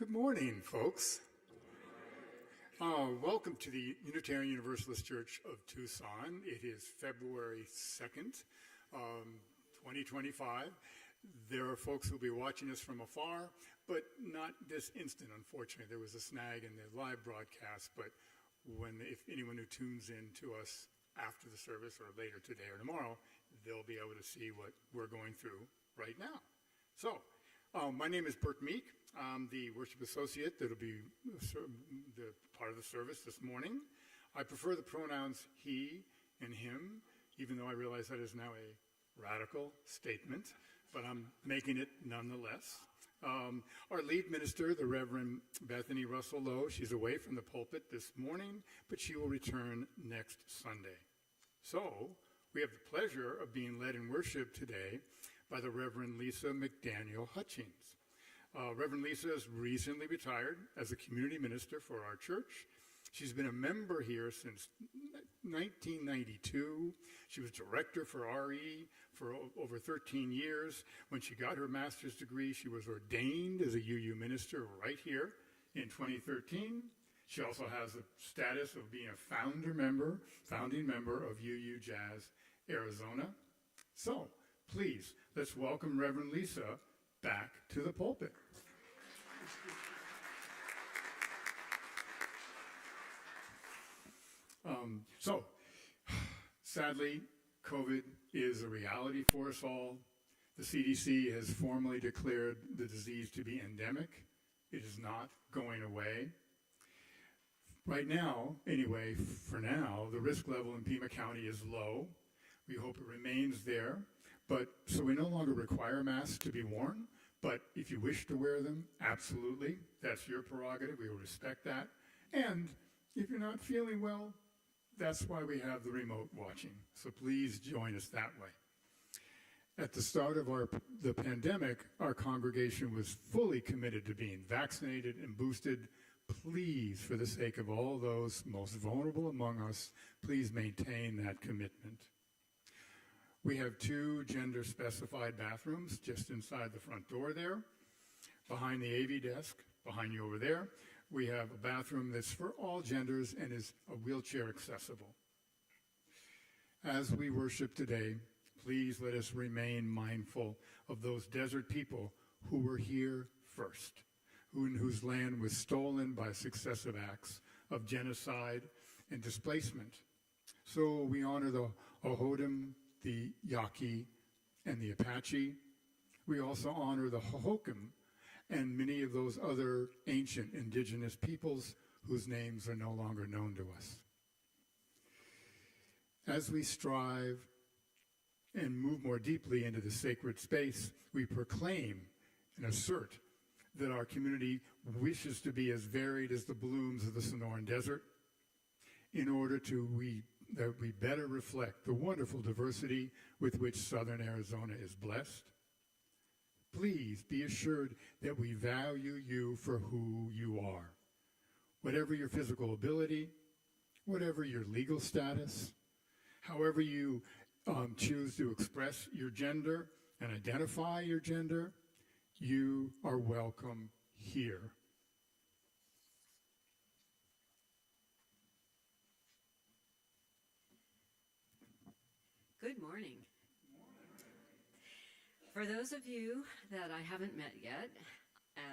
Good morning, folks. Welcome to the Unitarian Universalist Church of Tucson. It is February 2nd, 2025. There are folks who will be watching us from afar, but not this instant, unfortunately. There was a snag in the live broadcast, but if anyone who tunes in to us after the service or later today or tomorrow, they'll be able to see what we're going through right now. So, my name is Bert Meek. I'm the worship associate that will be the part of the service this morning. I prefer the pronouns he and him, even though I realize that is now a radical statement, but I'm making it nonetheless. Our lead minister, the Reverend Bethany Russell Lowe, she's away from the pulpit this morning, but she will return next Sunday. So, we have the pleasure of being led in worship today by the Reverend Lisa McDaniel Hutchings. Reverend Lisa has recently retired as a community minister for our church. She's been a member here since 1992. She was director for RE for over 13 years. When she got her master's degree, she was ordained as a UU minister right here in 2013. She also has the status of being a founding member of UU Jazz Arizona. So, please, let's welcome Reverend Lisa back to the pulpit. Sadly, COVID is a reality for us all. The CDC has formally declared the disease to be endemic. It is not going away. Right now, anyway, for now, the risk level in Pima County is low. We hope it remains there. So we no longer require masks to be worn, but if you wish to wear them, absolutely, that's your prerogative. We will respect that. And if you're not feeling well, that's why we have the remote watching. So please join us that way. At the start of the pandemic, our congregation was fully committed to being vaccinated and boosted. Please, for the sake of all those most vulnerable among us, please maintain that commitment. We have 2 gender-specified bathrooms just inside the front door there. Behind the AV desk, behind you over there, we have a bathroom that's for all genders and is wheelchair accessible. As we worship today, please let us remain mindful of those desert people who were here first, whose land was stolen by successive acts of genocide and displacement. So we honor the Ohodum, the Yaqui, and the Apache. We also honor the Hohokam and many of those other ancient indigenous peoples whose names are no longer known to us. As we strive and move more deeply into the sacred space, we proclaim and assert that our community wishes to be as varied as the blooms of the Sonoran Desert in order that we better reflect the wonderful diversity with which Southern Arizona is blessed. Please be assured that we value you for who you are. Whatever your physical ability, whatever your legal status, however you choose to express your gender and identify your gender, you are welcome here. Good morning. For those of you that I haven't met yet,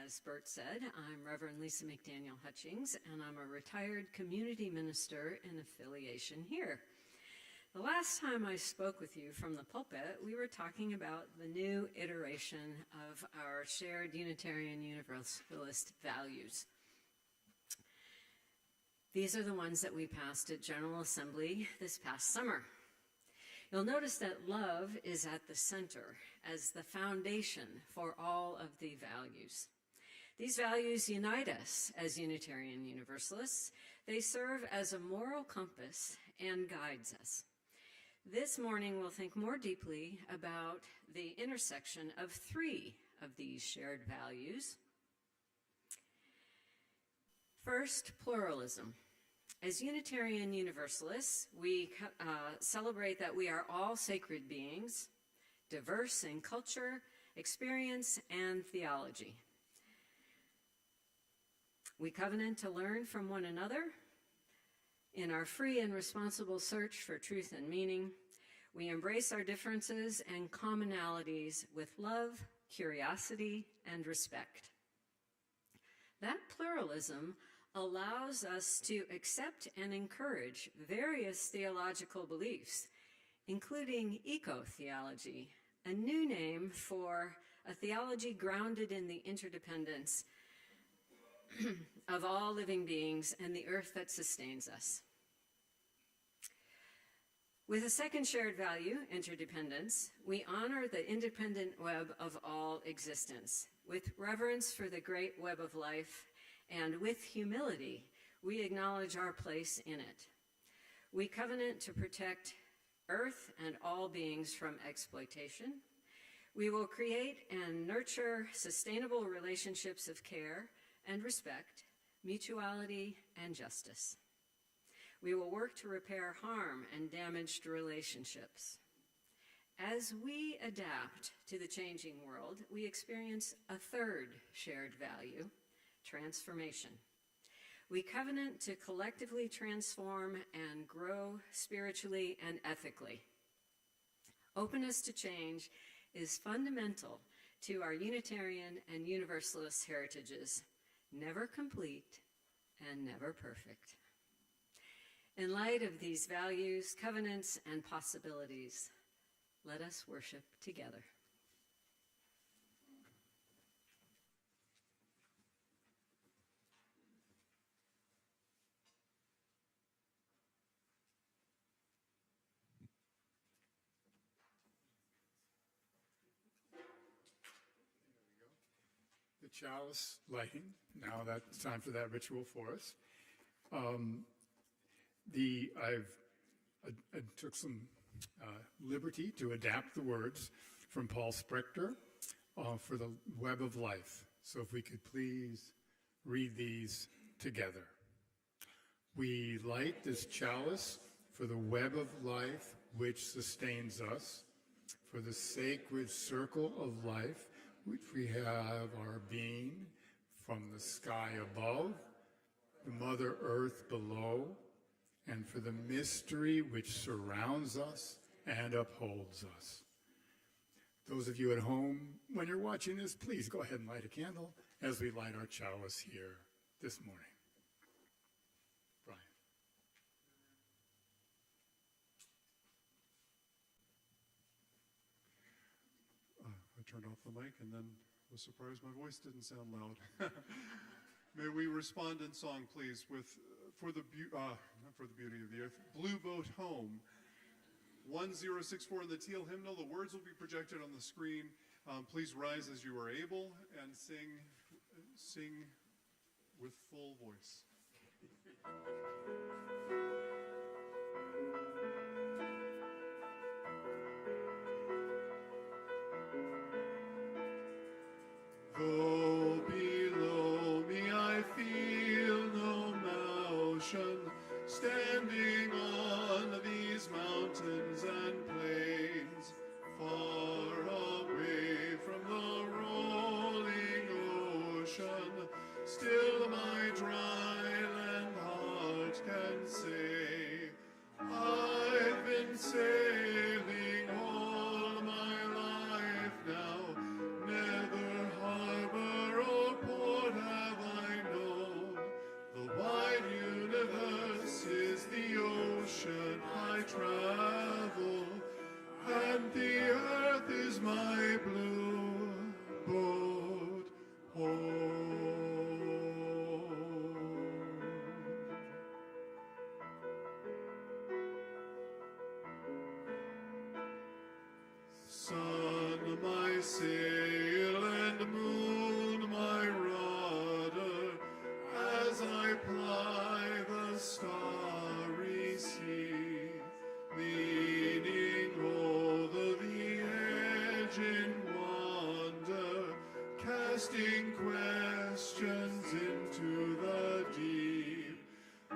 as Bert said, I'm Reverend Lisa McDaniel Hutchings, and I'm a retired community minister in affiliation here. The last time I spoke with you from the pulpit, we were talking about the new iteration of our shared Unitarian Universalist values. These are the ones that we passed at General Assembly this past summer. You'll notice that love is at the center as the foundation for all of the values. These values unite us as Unitarian Universalists. They serve as a moral compass and guides us. This morning, we'll think more deeply about the intersection of 3 of these shared values. First, pluralism. As Unitarian Universalists, we celebrate that we are all sacred beings, diverse in culture, experience, and theology. We covenant to learn from one another in our free and responsible search for truth and meaning. We embrace our differences and commonalities with love, curiosity, and respect. That pluralism allows us to accept and encourage various theological beliefs, including eco-theology, a new name for a theology grounded in the interdependence of all living beings and the earth that sustains us. With a second shared value, interdependence, we honor the independent web of all existence. With reverence for the great web of life, and with humility, we acknowledge our place in it. We covenant to protect Earth and all beings from exploitation. We will create and nurture sustainable relationships of care and respect, mutuality, and justice. We will work to repair harm and damaged relationships. As we adapt to the changing world, we experience a third shared value, transformation. We covenant to collectively transform and grow spiritually and ethically. Openness to change is fundamental to our Unitarian and Universalist heritages, never complete and never perfect. In light of these values, covenants, and possibilities, let us worship together. The chalice lighting. Now that's time for that ritual for us. I took some liberty to adapt the words from Paul Sprechter for the Web of Life. So if we could please read these together. We light this chalice for the web of life which sustains us, for the sacred circle of life which we have our being, from the sky above, the Mother Earth below, and for the mystery which surrounds us and upholds us. Those of you at home, when you're watching this, please go ahead and light a candle as we light our chalice here this morning. Brian. I turned off the mic and then was surprised my voice didn't sound loud. May we respond in song, please, with not for the beauty of the earth, Blue Boat Home, 1064 in the teal hymnal. The words will be projected on the screen. Please rise as you are able and sing with full voice. Though below me I feel no motion, standing on these mountains and plains, far away from the rolling ocean, still my dry land heart can say, I've been sailing all my life now, never harbor or port have I known. The wide universe is the ocean I travel, and the earth is my blue boat home. Sun, my sail, and moon, my rudder, as I ply the starry sea, leaning over the edge in wonder, casting questions into the deep,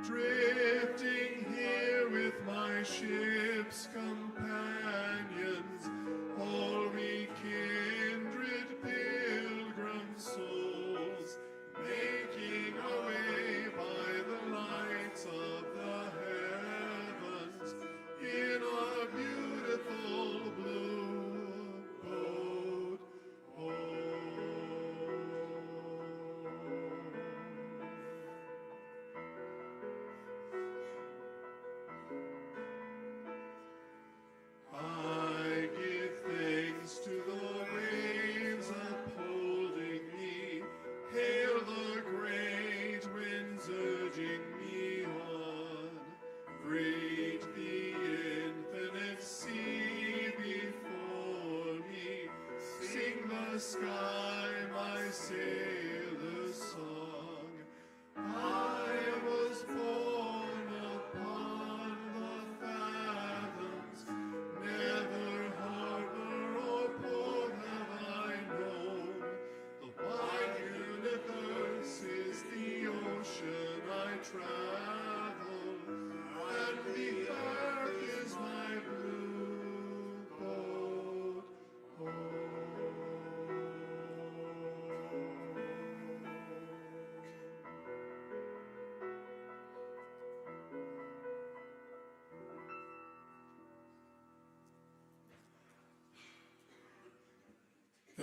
drifting here with my ship's companions, all we kindred pilgrim souls, making our way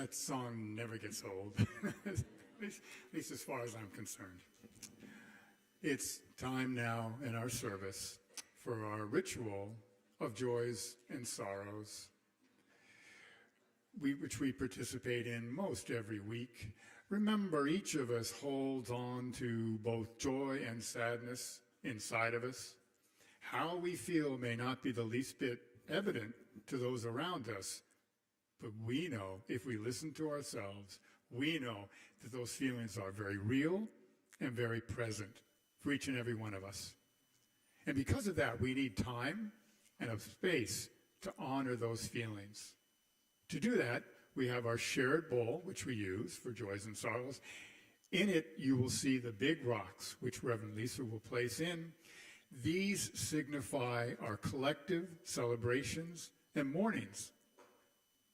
That song never gets old, at least as far as I'm concerned. It's time now in our service for our ritual of joys and sorrows, which we participate in most every week. Remember, each of us holds on to both joy and sadness inside of us. How we feel may not be the least bit evident to those around us, but we know, if we listen to ourselves, we know that those feelings are very real and very present for each and every one of us. And because of that, we need time and a space to honor those feelings. To do that, we have our shared bowl, which we use for joys and sorrows. In it, you will see the big rocks, which Reverend Lisa will place in. These signify our collective celebrations and mournings.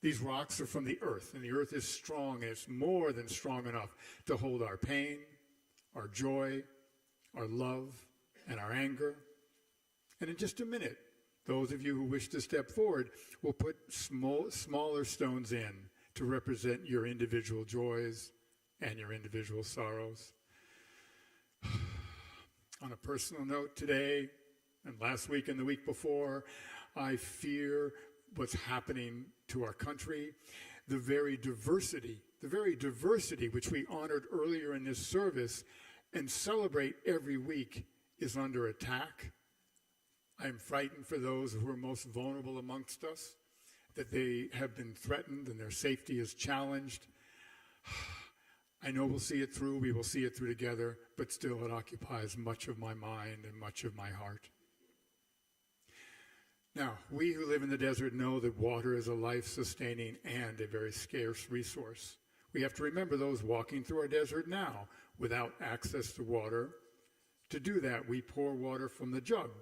These rocks are from the earth, and the earth is strong, and it's more than strong enough to hold our pain, our joy, our love, and our anger. And in just a minute, those of you who wish to step forward will put smaller stones in to represent your individual joys and your individual sorrows. On a personal note today, and last week and the week before, I fear what's happening to our country. The very diversity which we honored earlier in this service and celebrate every week is under attack. I am frightened for those who are most vulnerable amongst us, that they have been threatened and their safety is challenged. I know we'll see it through, we will see it through together, but still it occupies much of my mind and much of my heart. Now, we who live in the desert know that water is a life-sustaining and a very scarce resource. We have to remember those walking through our desert now without access to water. To do that, we pour water from the jug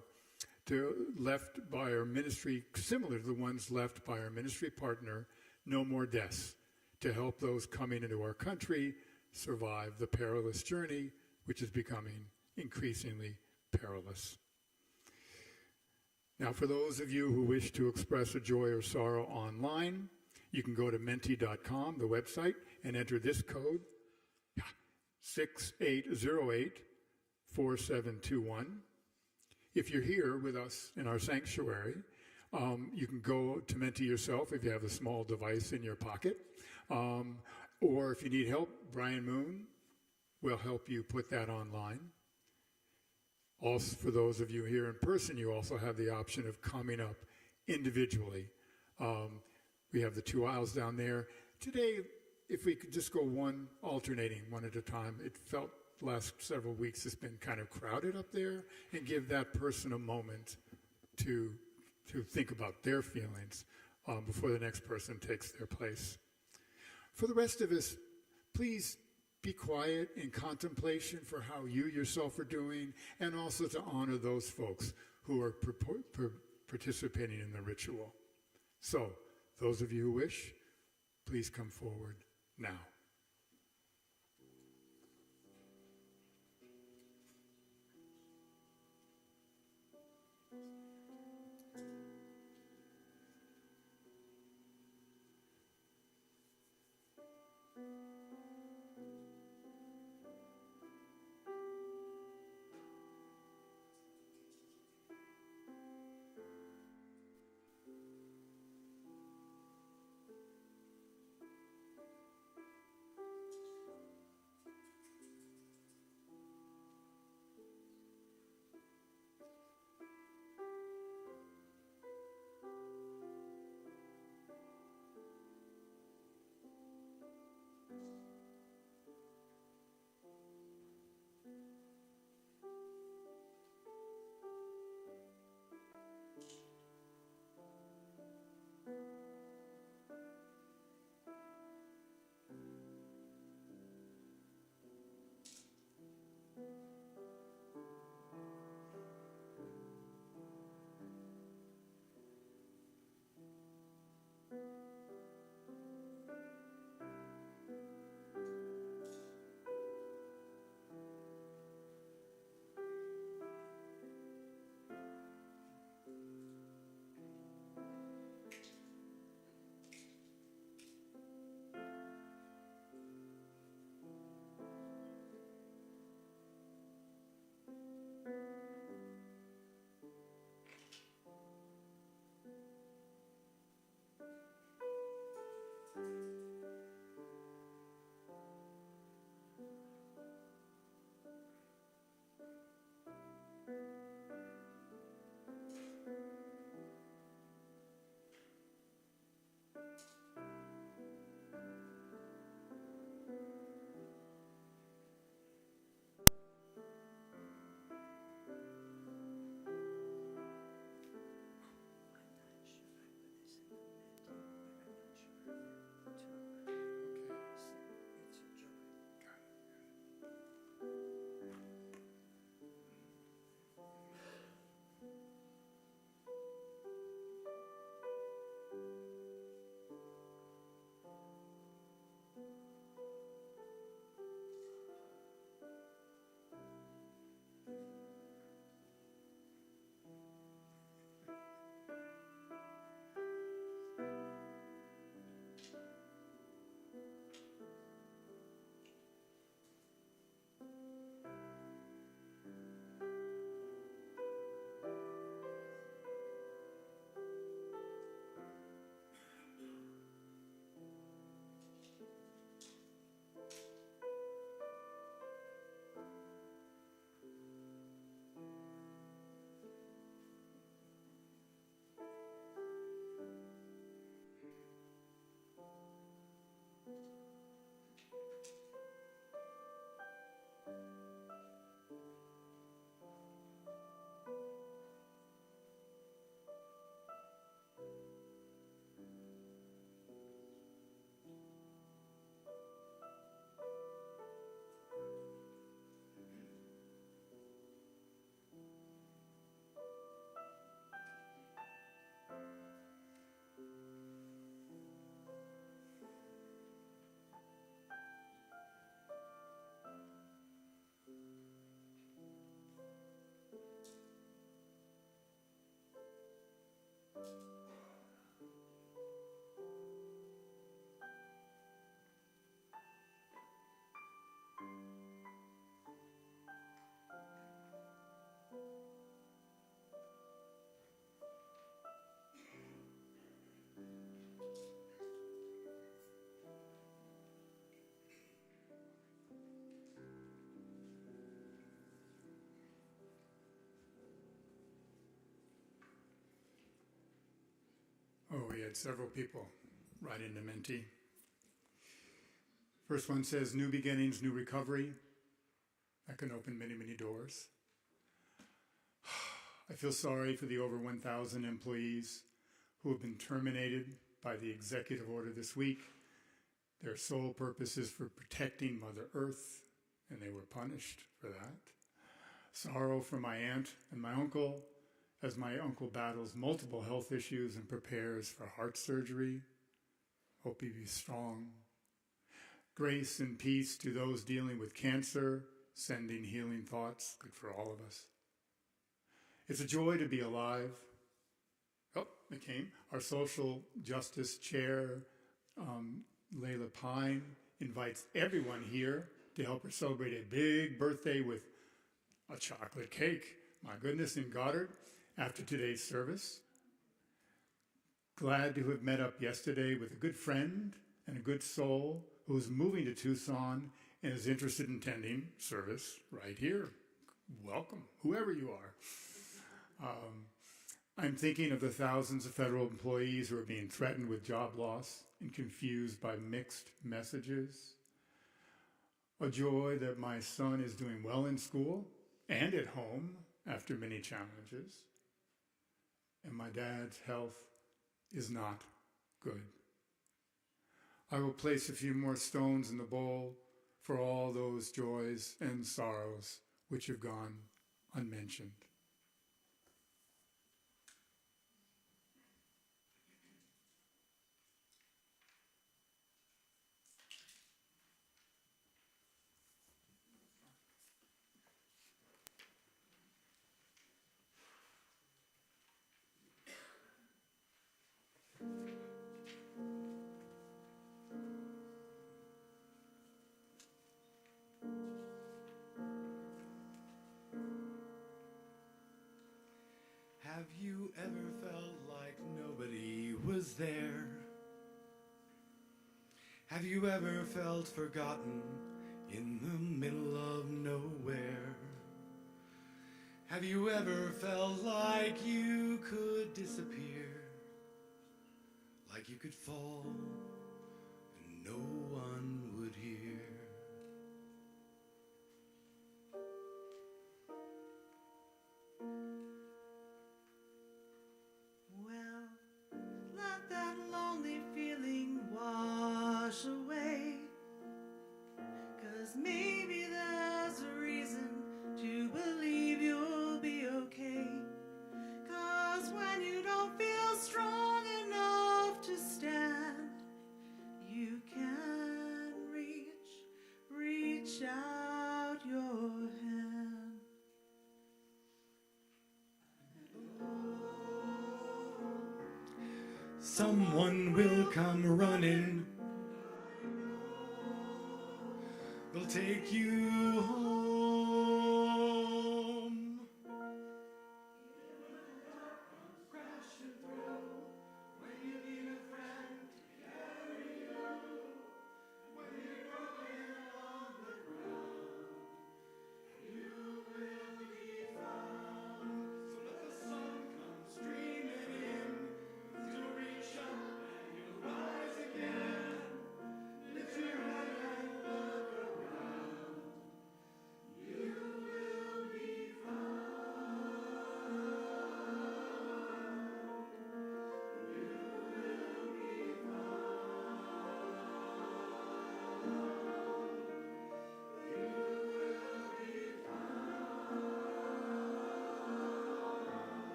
left by our ministry, similar to the ones left by our ministry partner, No More Deaths, to help those coming into our country survive the perilous journey, which is becoming increasingly perilous. Now, for those of you who wish to express a joy or sorrow online, you can go to menti.com, the website, and enter this code, 6808-4721. If you're here with us in our sanctuary, you can go to Menti yourself if you have a small device in your pocket. Or if you need help, Brian Moon will help you put that online. Also, for those of you here in person, you also have the option of coming up individually. We have the 2 aisles down there. Today, if we could just go alternating one at a time. It felt the last several weeks it's been kind of crowded up there, and give that person a moment to think about their feelings before the next person takes their place. For the rest of us, please be quiet in contemplation for how you yourself are doing, and also to honor those folks who are participating in the ritual. So, those of you who wish, please come forward now. had several people write into Menti. First one says, new beginnings, new recovery. That can open many, many doors. I feel sorry for the over 1,000 employees who have been terminated by the executive order this week. Their sole purpose is for protecting Mother Earth, and they were punished for that. Sorrow for my aunt and my uncle, as my uncle battles multiple health issues and prepares for heart surgery. Hope he be strong. Grace and peace to those dealing with cancer, sending healing thoughts, good for all of us. It's a joy to be alive. Oh, it came. Our social justice chair, Layla Pine, invites everyone here to help her celebrate a big birthday with a chocolate cake. My goodness, in Goddard, after today's service. Glad to have met up yesterday with a good friend and a good soul who is moving to Tucson and is interested in attending service right here. Welcome, whoever you are. I'm thinking of the thousands of federal employees who are being threatened with job loss and confused by mixed messages. A joy that my son is doing well in school and at home after many challenges. And my dad's health is not good. I will place a few more stones in the bowl for all those joys and sorrows which have gone unmentioned. Have you ever felt like nobody was there? Have you ever felt forgotten in the middle of nowhere? Have you ever felt like you could disappear? Like you could fall and no one would hear? Let that lonely feeling wash away, 'cause maybe there's a reason to believe you'll be okay. 'Cause when you don't feel strong enough to stand, you can reach out your hand. Someone will come running. They'll take you home. Crashing through when you need a friend to carry you. When you're broken on the ground, you will be found. So let the sun come streaming in. To reach up and you'll rise again. Lift your head and look around.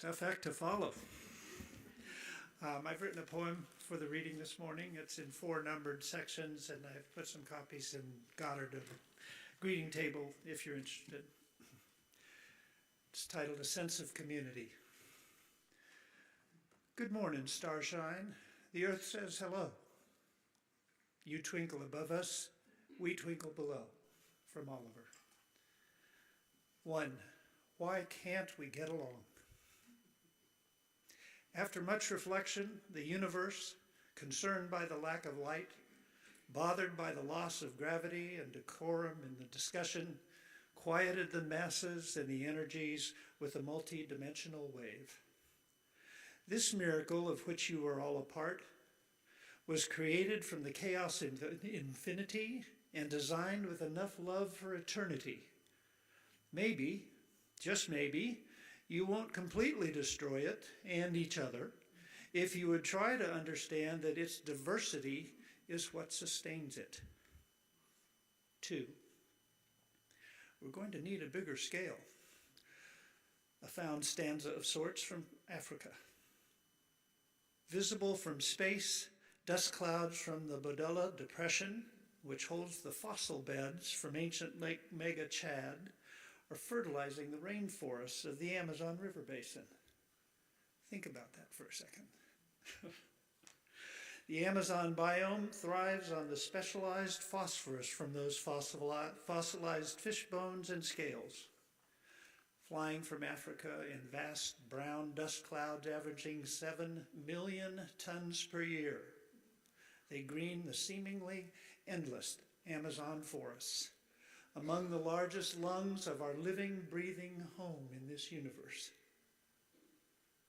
Tough act to follow. I've written a poem for the reading this morning. It's in 4 numbered sections, and I've put some copies in Goddard of the greeting table if you're interested. It's titled A Sense of Community. Good morning, starshine. The earth says hello. You twinkle above us, we twinkle below. From Oliver. 1. Why can't we get along? After much reflection, the universe, concerned by the lack of light, bothered by the loss of gravity and decorum in the discussion, quieted the masses and the energies with a multi-dimensional wave. This miracle, of which you are all a part, was created from the chaos in infinity and designed with enough love for eternity. Maybe, just maybe, you won't completely destroy it and each other if you would try to understand that its diversity is what sustains it. 2. We're going to need a bigger scale. A found stanza of sorts from Africa. Visible from space, dust clouds from the Bodella Depression, which holds the fossil beds from ancient Lake Mega Chad, are fertilizing the rainforests of the Amazon River Basin. Think about that for a second. The Amazon biome thrives on the specialized phosphorus from those fossilized fish bones and scales. Flying from Africa in vast brown dust clouds averaging 7 million tons per year, they green the seemingly endless Amazon forests, among the largest lungs of our living, breathing home in this universe.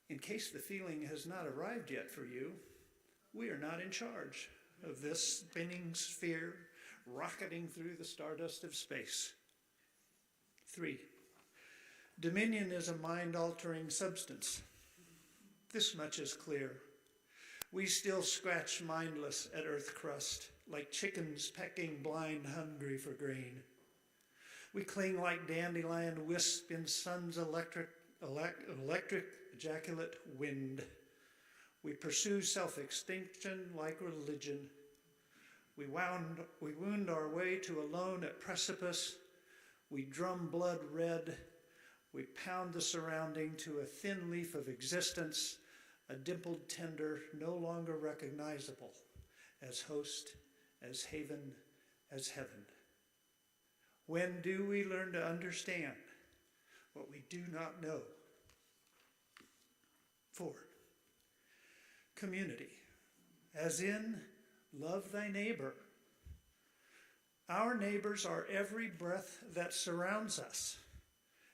In case the feeling has not arrived yet for you, we are not in charge of this spinning sphere rocketing through the stardust of space. 3. Dominion is a mind-altering substance. This much is clear. We still scratch mindless at earth crust, like chickens pecking blind hungry for grain. We cling like dandelion wisp in sun's electric ejaculate wind. We pursue self-extinction like religion. We wound our way to alone at precipice. We drum blood red. We pound the surrounding to a thin leaf of existence, a dimpled tender no longer recognizable as host, as haven, as heaven. When do we learn to understand what we do not know? 4. Community, as in love thy neighbor. Our neighbors are every breath that surrounds us,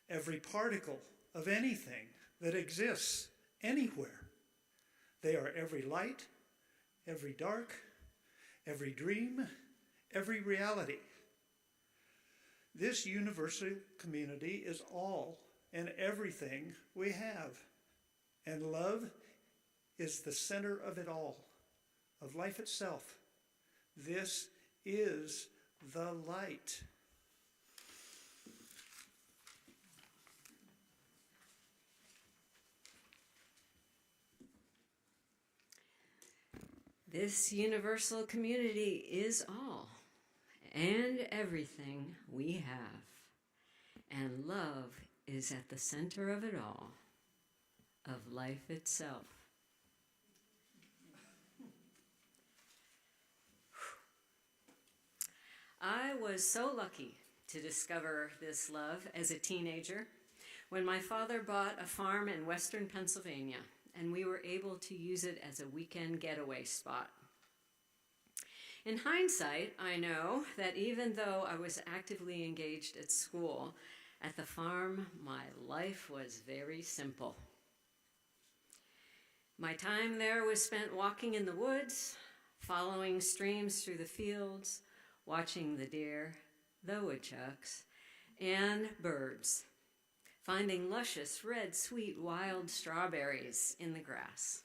every particle of anything that exists anywhere. They are every light, every dark, every dream, every reality. This universal community is all and everything we have. And love is the center of it all, of life itself. This is the light. This universal community is all and everything we have. And love is at the center of it all, of life itself. I was so lucky to discover this love as a teenager when my father bought a farm in western Pennsylvania, and we were able to use it as a weekend getaway spot. In hindsight, I know that even though I was actively engaged at school, at the farm, my life was very simple. My time there was spent walking in the woods, following streams through the fields, watching the deer, the woodchucks, and birds, finding luscious, red, sweet, wild strawberries in the grass.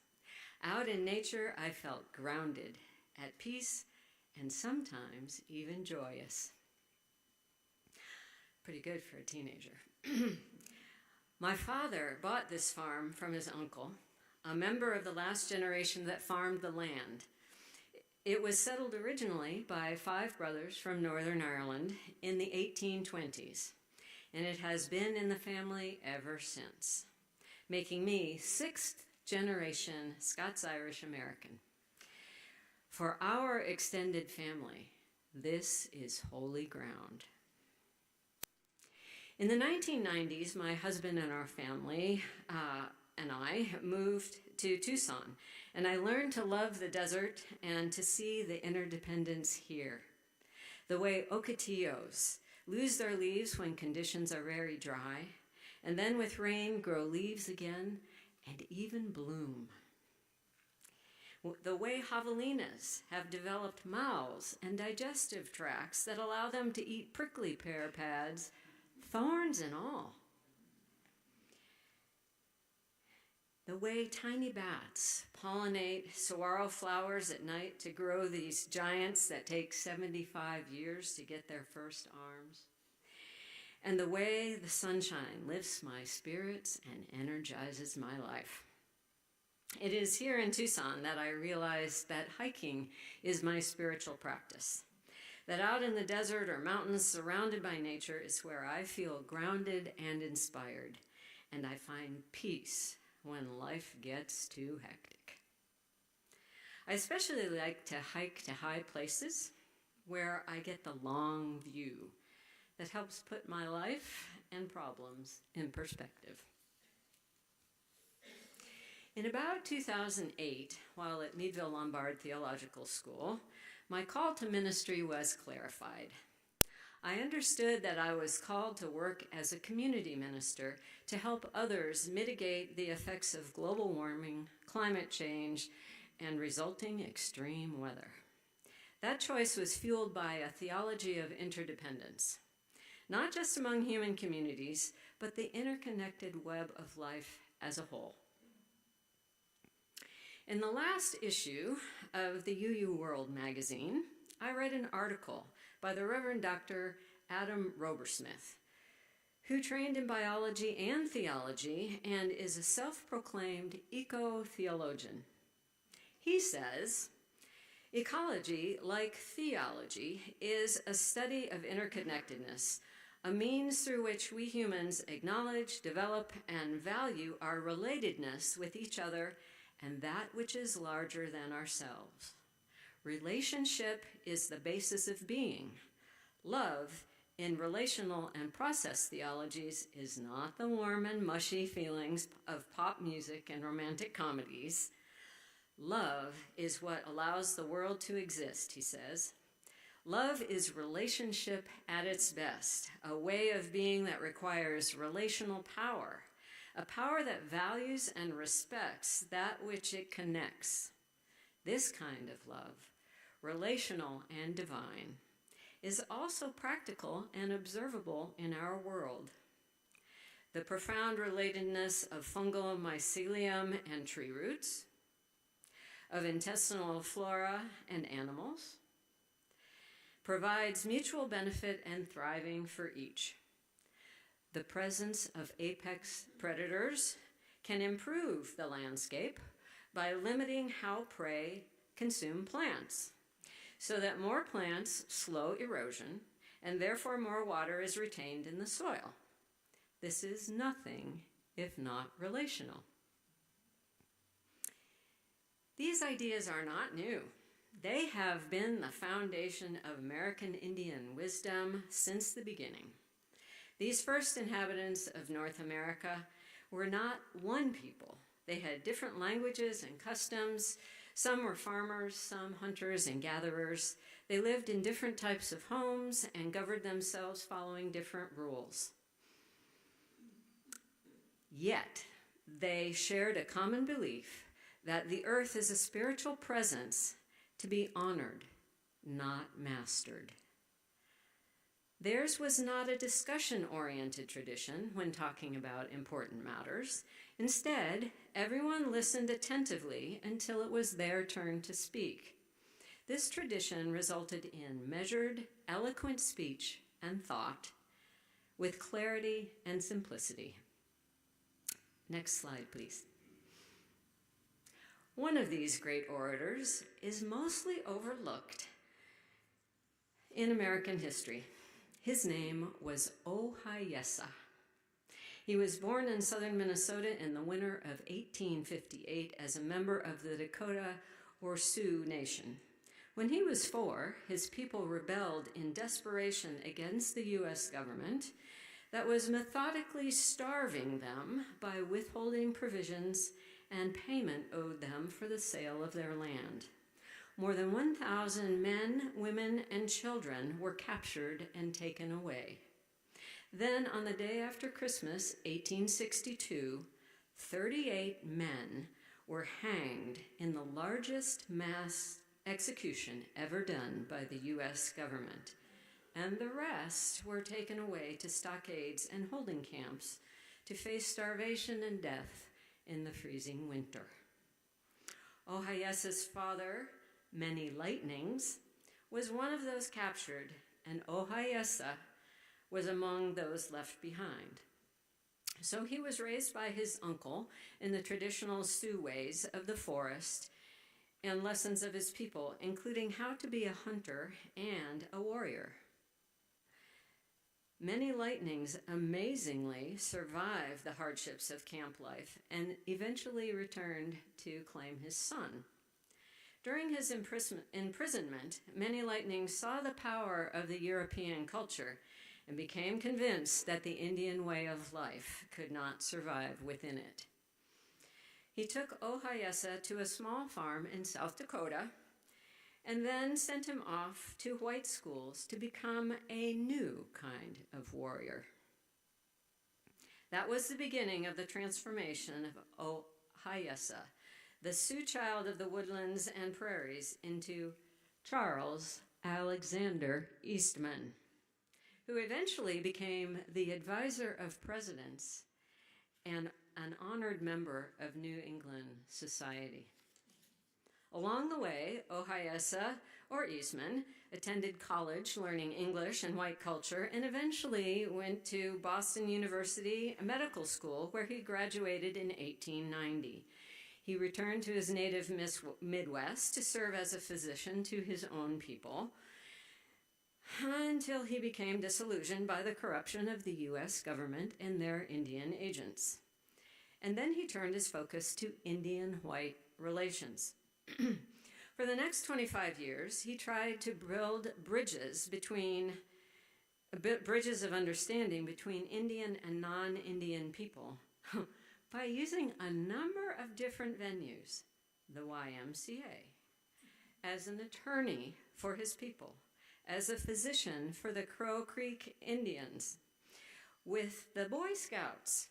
Out in nature, I felt grounded, at peace, and sometimes even joyous. Pretty good for a teenager. My father bought this farm from his uncle, a member of the last generation that farmed the land. It was settled originally by 5 brothers from Northern Ireland in the 1820s, and it has been in the family ever since, making me 6th generation Scots-Irish American. For our extended family, this is holy ground. In the 1990s, my husband and our family and I moved to Tucson, and I learned to love the desert and to see the interdependence here. The way ocotillos lose their leaves when conditions are very dry, and then with rain grow leaves again and even bloom. The way javelinas have developed mouths and digestive tracts that allow them to eat prickly pear pads, thorns and all. The way tiny bats pollinate saguaro flowers at night to grow these giants that take 75 years to get their first arms. And the way the sunshine lifts my spirits and energizes my life. It is here in Tucson that I realized that hiking is my spiritual practice. That out in the desert or mountains surrounded by nature is where I feel grounded and inspired, and I find peace when life gets too hectic. I especially like to hike to high places where I get the long view that helps put my life and problems in perspective. In about 2008, while at Meadville Lombard Theological School, my call to ministry was clarified. I understood that I was called to work as a community minister to help others mitigate the effects of global warming, climate change, and resulting extreme weather. That choice was fueled by a theology of interdependence, not just among human communities, but the interconnected web of life as a whole. In the last issue of the UU World magazine, I read an article by the Reverend Dr. Adam Robersmith, who trained in biology and theology and is a self-proclaimed eco-theologian. He says, ecology, like theology, is a study of interconnectedness, a means through which we humans acknowledge, develop, and value our relatedness with each other and that which is larger than ourselves. Relationship is the basis of being. Love, in relational and process theologies, is not the warm and mushy feelings of pop music and romantic comedies. Love is what allows the world to exist, he says. Love is relationship at its best, a way of being that requires relational power, a power that values and respects that which it connects. This kind of love, relational and divine, is also practical and observable in our world. The profound relatedness of fungal mycelium and tree roots, of intestinal flora and animals, provides mutual benefit and thriving for each. The presence of apex predators can improve the landscape by limiting how prey consume plants, so that more plants slow erosion and therefore more water is retained in the soil. This is nothing if not relational. These ideas are not new. They have been the foundation of American Indian wisdom since the beginning. These first inhabitants of North America were not one people. They had different languages and customs. Some were farmers, some hunters and gatherers. They lived in different types of homes and governed themselves following different rules. Yet, they shared a common belief that the earth is a spiritual presence to be honored, not mastered. Theirs was not a discussion-oriented tradition when talking about important matters. Instead, everyone listened attentively until it was their turn to speak. This tradition resulted in measured, eloquent speech and thought with clarity and simplicity. Next slide, please. One of these great orators is mostly overlooked in American history. His name was Ohiyesa. He was born in southern Minnesota in the winter of 1858 as a member of the Dakota or Sioux Nation. When he was 4, his people rebelled in desperation against the U.S. government that was methodically starving them by withholding provisions and payment owed them for the sale of their land. More than 1,000 men, women, and children were captured and taken away. Then, on the day after Christmas, 1862, 38 men were hanged in the largest mass execution ever done by the U.S. government, and the rest were taken away to stockades and holding camps to face starvation and death in the freezing winter. Ohiyesa's father, Many Lightnings, was one of those captured, and Ohiyesa was among those left behind. So he was raised by his uncle in the traditional Sioux ways of the forest and lessons of his people, including how to be a hunter and a warrior. Many Lightnings amazingly survived the hardships of camp life and eventually returned to claim his son. During his imprisonment, Many Lightnings saw the power of the European culture and became convinced that the Indian way of life could not survive within it. He took Ohiyesa to a small farm in South Dakota and then sent him off to white schools to become a new kind of warrior. That was the beginning of the transformation of Ohiyesa, the Sioux child of the woodlands and prairies, into Charles Alexander Eastman, who eventually became the advisor of presidents and an honored member of New England society. Along the way, Ohiyesa, or Eastman, attended college learning English and white culture, and eventually went to Boston University Medical School, where he graduated in 1890. He returned to his native Midwest to serve as a physician to his own people, until he became disillusioned by the corruption of the U.S. government and their Indian agents. And then he turned his focus to Indian-white relations. For the next 25 years, he tried to build bridges of understanding between Indian and non-Indian people by using a number of different venues, the YMCA, as an attorney for his people, as a physician for the Crow Creek Indians, with the Boy Scouts,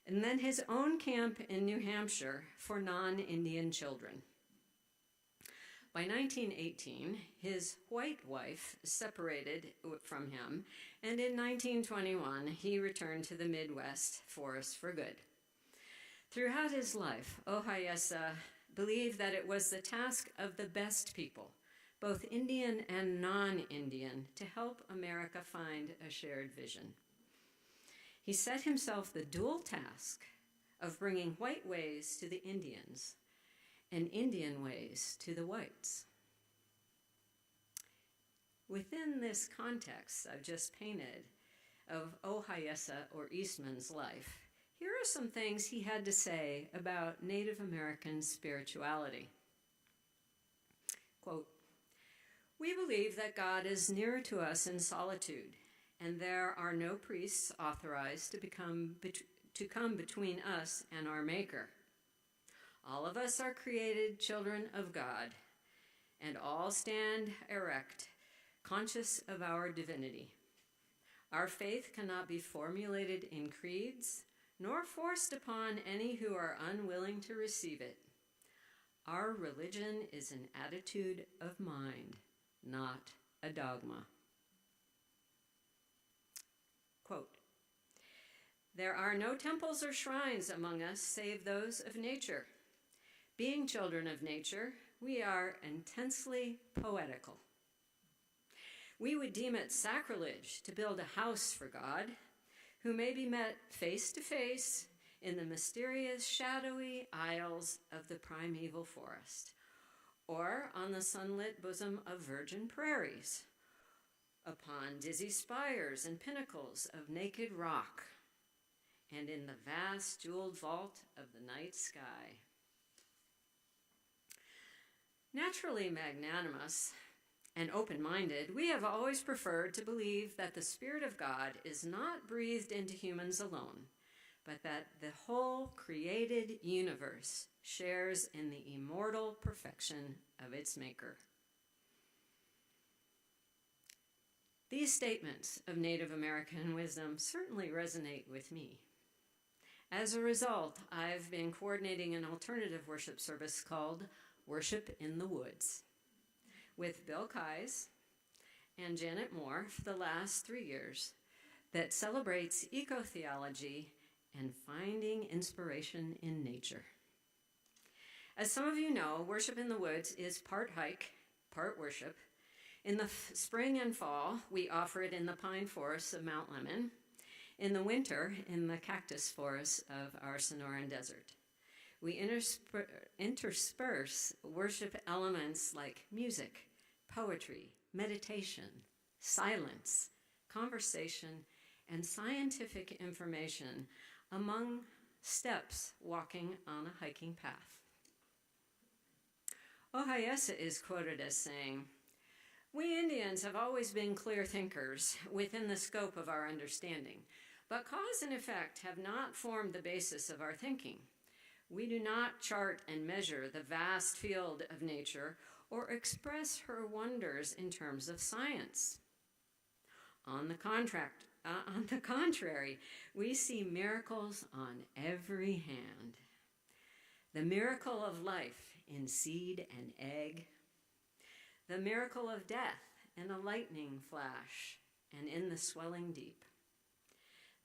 and then his own camp in New Hampshire for non-Indian children. By 1918, his white wife separated from him, and in 1921, he returned to the Midwest forest for good. Throughout his life, Ohiyesa believed that it was the task of the best people, both Indian and non-Indian, to help America find a shared vision. He set himself the dual task of bringing white ways to the Indians and Indian ways to the whites. Within this context I've just painted of Ohiyesa or Eastman's life, here are some things he had to say about Native American spirituality. Quote, "We believe that God is nearer to us in solitude, and there are no priests authorized to come between us and our Maker. All of us are created children of God, and all stand erect, conscious of our divinity. Our faith cannot be formulated in creeds, nor forced upon any who are unwilling to receive it. Our religion is an attitude of mind, not a dogma." Quote, "There are no temples or shrines among us save those of nature. Being children of nature, we are intensely poetical. We would deem it sacrilege to build a house for God, who may be met face to face in the mysterious, shadowy aisles of the primeval forest, or on the sunlit bosom of virgin prairies, upon dizzy spires and pinnacles of naked rock, and in the vast jeweled vault of the night sky. Naturally magnanimous and open-minded, we have always preferred to believe that the Spirit of God is not breathed into humans alone, but that the whole created universe shares in the immortal perfection of its maker. These statements of Native American wisdom certainly resonate with me. As a result, I've been coordinating an alternative worship service called Worship in the Woods with Bill Keyes and Janet Moore for the last 3 years that celebrates eco-theology and finding inspiration in nature. As some of you know, Worship in the Woods is part hike, part worship. In the spring and fall, we offer it in the pine forests of Mount Lemmon. In the winter, in the cactus forests of our Sonoran Desert. We intersperse worship elements like music, poetry, meditation, silence, conversation, and scientific information among steps walking on a hiking path. Ohayesa is quoted as saying, "We Indians have always been clear thinkers within the scope of our understanding, but cause and effect have not formed the basis of our thinking. We do not chart and measure the vast field of nature or express her wonders in terms of science. On the contrary, we see miracles on every hand. The miracle of life in seed and egg, the miracle of death in a lightning flash and in the swelling deep.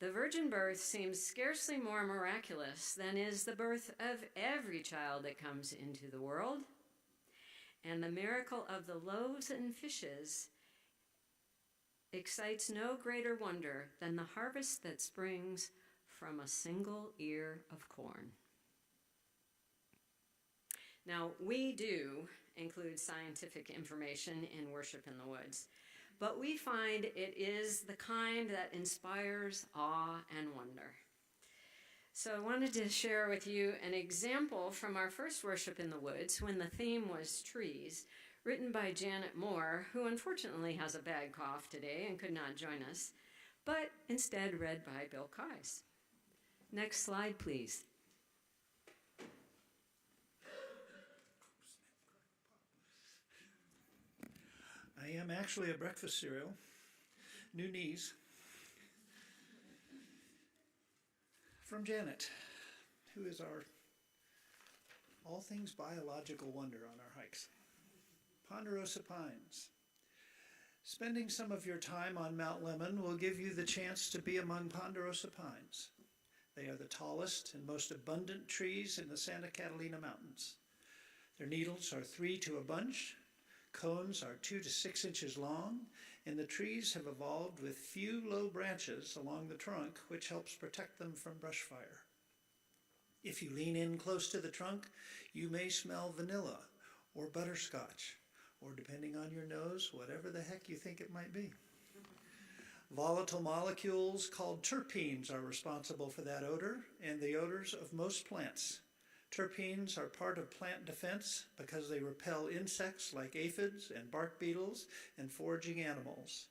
The virgin birth seems scarcely more miraculous than is the birth of every child that comes into the world. And the miracle of the loaves and fishes excites no greater wonder than the harvest that springs from a single ear of corn." Now, we do include scientific information in Worship in the Woods, but we find it is the kind that inspires awe and wonder. So I wanted to share with you an example from our first Worship in the Woods when the theme was trees, written by Janet Moore, who unfortunately has a bad cough today and could not join us, but instead read by Bill Keyes. Next slide, please. I am actually a breakfast cereal. New knees. From Janet, who is our all things biological wonder on our hikes. Ponderosa pines. Spending some of your time on Mount Lemmon will give you the chance to be among ponderosa pines. They are the tallest and most abundant trees in the Santa Catalina Mountains. Their needles are 3 to a bunch. Cones are 2 to 6 inches long, and the trees have evolved with few low branches along the trunk, which helps protect them from brush fire. If you lean in close to the trunk, you may smell vanilla or butterscotch, or depending on your nose, whatever the heck you think it might be. Volatile molecules called terpenes are responsible for that odor and the odors of most plants. Terpenes are part of plant defense because they repel insects like aphids and bark beetles and foraging animals.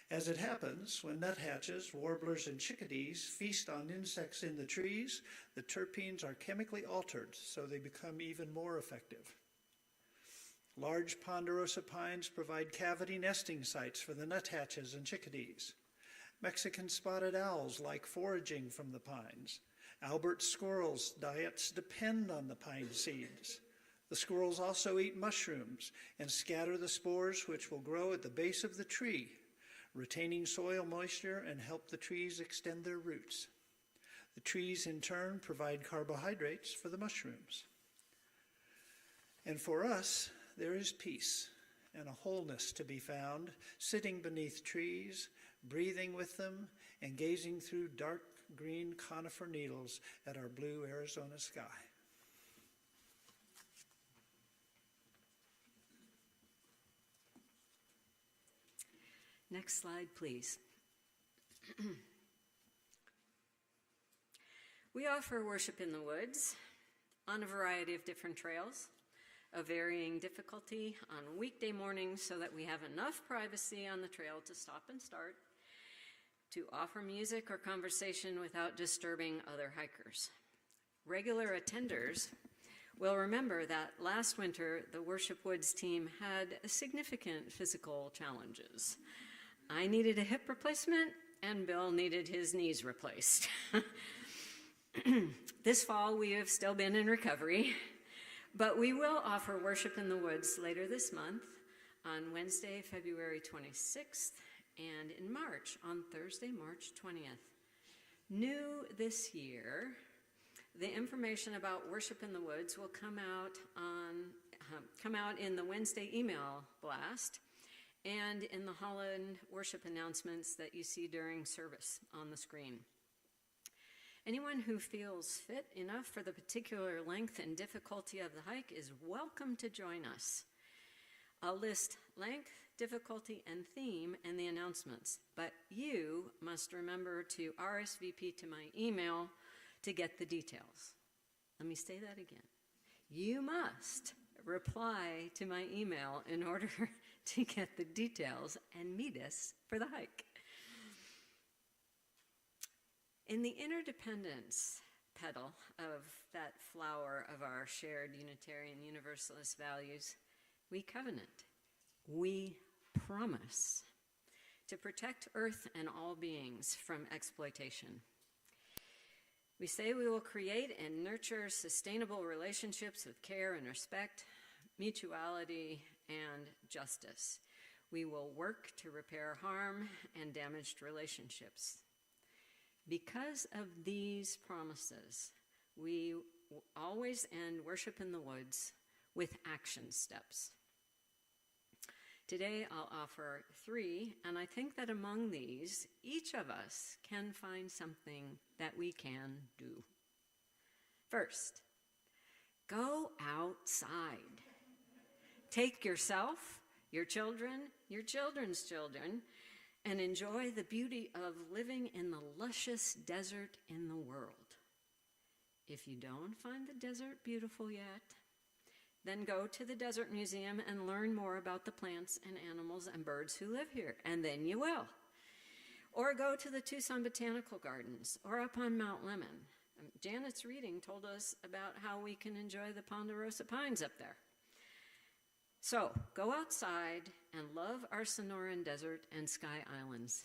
As it happens, when nuthatches, warblers, and chickadees feast on insects in the trees, the terpenes are chemically altered so they become even more effective. Large ponderosa pines provide cavity nesting sites for the nuthatches and chickadees. Mexican spotted owls like foraging from the pines. Albert squirrels' diets depend on the pine seeds. The squirrels also eat mushrooms and scatter the spores, which will grow at the base of the tree, retaining soil moisture and help the trees extend their roots. The trees, in turn, provide carbohydrates for the mushrooms. And for us, there is peace and a wholeness to be found, sitting beneath trees, breathing with them, and gazing through dark green conifer needles at our blue Arizona sky. Next slide, please. We offer worship in the woods on a variety of different trails of varying difficulty on weekday mornings so that we have enough privacy on the trail to stop and start, to offer music or conversation without disturbing other hikers. Regular attenders will remember that last winter the Worship Woods team had significant physical challenges. I needed a hip replacement and Bill needed his knees replaced. This fall we have still been in recovery, but we will offer worship in the woods later this month on Wednesday, February 26th, and in March, on Thursday, March 20th. New this year, the information about worship in the woods will come out in the Wednesday email blast and in the Holland worship announcements that you see during service on the screen. Anyone who feels fit enough for the particular length and difficulty of the hike is welcome to join us. I'll list length, difficulty, and theme in the announcements, but you must remember to RSVP to my email to get the details. Let me say that again. You must reply to my email in order to get the details and meet us for the hike. In the interdependence petal of that flower of our shared Unitarian Universalist values, we covenant, we promise to protect Earth and all beings from exploitation. We say we will create and nurture sustainable relationships with care and respect, mutuality, and justice. We will work to repair harm and damaged relationships. Because of these promises, we always end Worship in the Woods with action steps. Today I'll offer 3, and I think that among these, each of us can find something that we can do. First, go outside. Take yourself, your children, your children's children, and enjoy the beauty of living in the luscious desert in the world. If you don't find the desert beautiful yet, then go to the Desert Museum and learn more about the plants and animals and birds who live here, and then you will. Or go to the Tucson Botanical Gardens or up on Mount Lemmon. Janet's reading told us about how we can enjoy the Ponderosa Pines up there. So, go outside and love our Sonoran Desert and Sky Islands,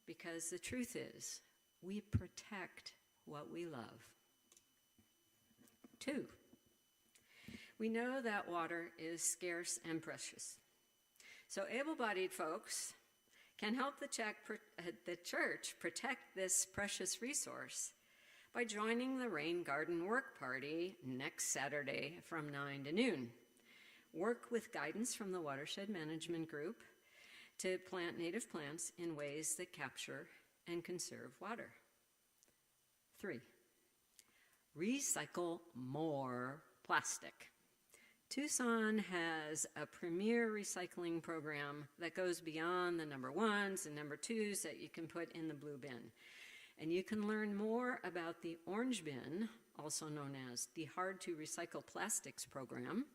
because the truth is, we protect what we love. 2, we know that water is scarce and precious. So able-bodied folks can help the church protect this precious resource by joining the Rain Garden Work Party next Saturday from 9 to noon. Work with guidance from the Watershed Management Group to plant native plants in ways that capture and conserve water. 3, recycle more plastic. Tucson has a premier recycling program that goes beyond the number 1s and number 2s that you can put in the blue bin. And you can learn more about the orange bin, also known as the Hard to Recycle Plastics program,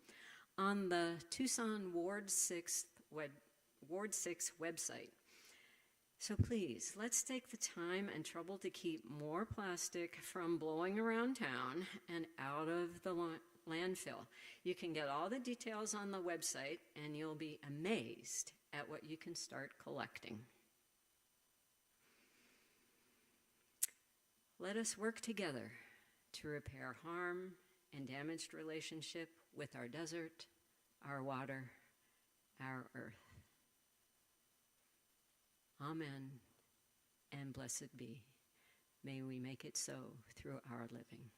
on the Tucson Ward 6 website. So please, let's take the time and trouble to keep more plastic from blowing around town and out of the landfill. You can get all the details on the website and you'll be amazed at what you can start collecting. Let us work together to repair harm and damaged relationship with our desert, our water, our earth. Amen, and blessed be. May we make it so through our living.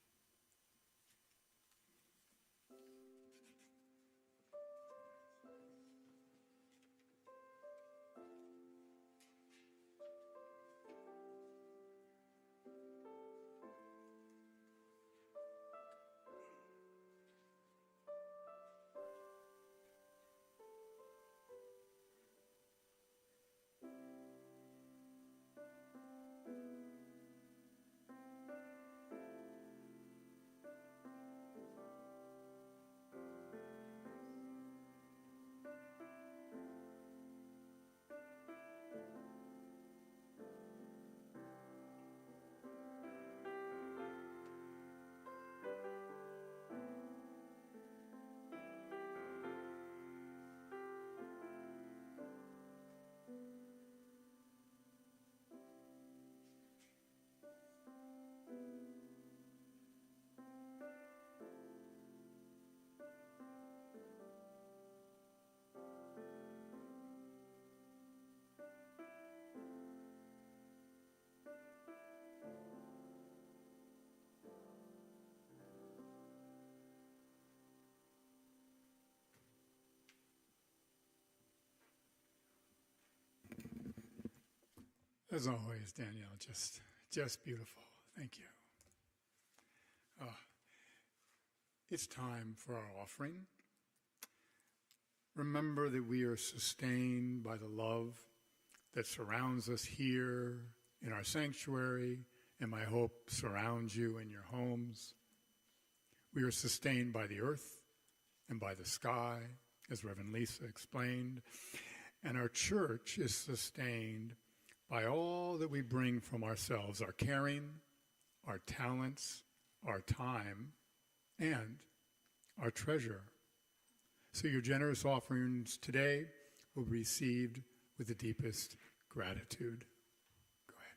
As always, Danielle, just beautiful. Thank you. It's time for our offering. Remember that we are sustained by the love that surrounds us here in our sanctuary, and my hope surrounds you in your homes. We are sustained by the earth and by the sky, as Reverend Lisa explained, and our church is sustained by all that we bring from ourselves, our caring, our talents, our time, and our treasure. So your generous offerings today will be received with the deepest gratitude. Go ahead.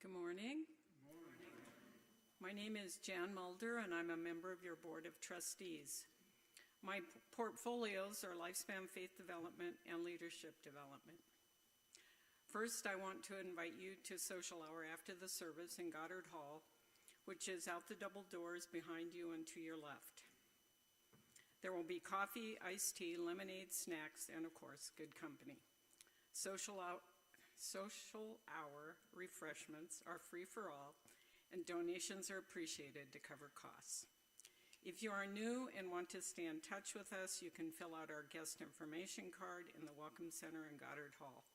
Good morning. My name is Jan Mulder, and I'm a member of your Board of Trustees. My portfolios are Lifespan Faith Development and Leadership Development. First, I want to invite you to social hour after the service in Goddard Hall, which is out the double doors behind you and to your left. There will be coffee, iced tea, lemonade, snacks, and of course, good company. Social hour refreshments are free for all, and donations are appreciated to cover costs. If you are new and want to stay in touch with us, you can fill out our guest information card in the Welcome Center in Goddard Hall.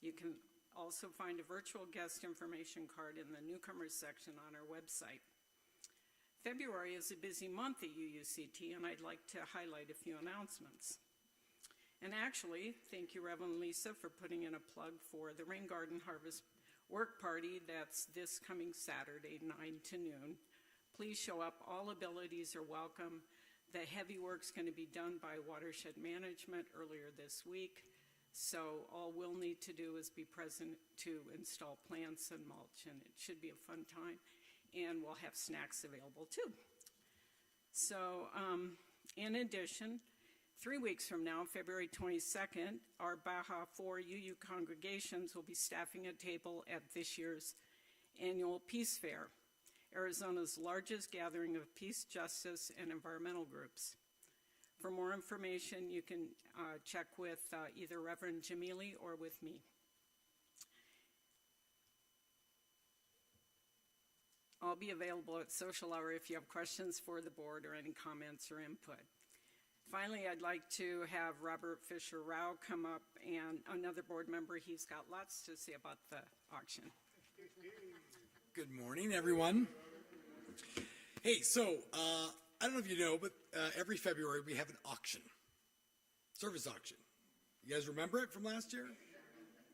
You can also find a virtual guest information card in the newcomers section on our website. February is a busy month at UUCT, and I'd like to highlight a few announcements. And actually, thank you, Reverend Lisa, for putting in a plug for the Rain Garden Harvest Work Party that's this coming Saturday, 9 to noon. Please show up. All abilities are welcome. The heavy work's going to be done by Watershed Management earlier this week, so all we'll need to do is be present to install plants and mulch, and it should be a fun time, and we'll have snacks available too. So, in addition, 3 weeks from now, February 22nd, our Baja 4 UU congregations will be staffing a table at this year's annual Peace Fair, Arizona's largest gathering of peace, justice, and environmental groups. For more information, you can check with either Reverend Jamili or with me. I'll be available at social hour if you have questions for the board or any comments or input. Finally, I'd like to have Robert Fisher-Rao come up, and another board member. He's got lots to say about the auction. Good morning, everyone. Hey, so I don't know if you know, but every February we have an auction, service auction. You guys remember it from last year?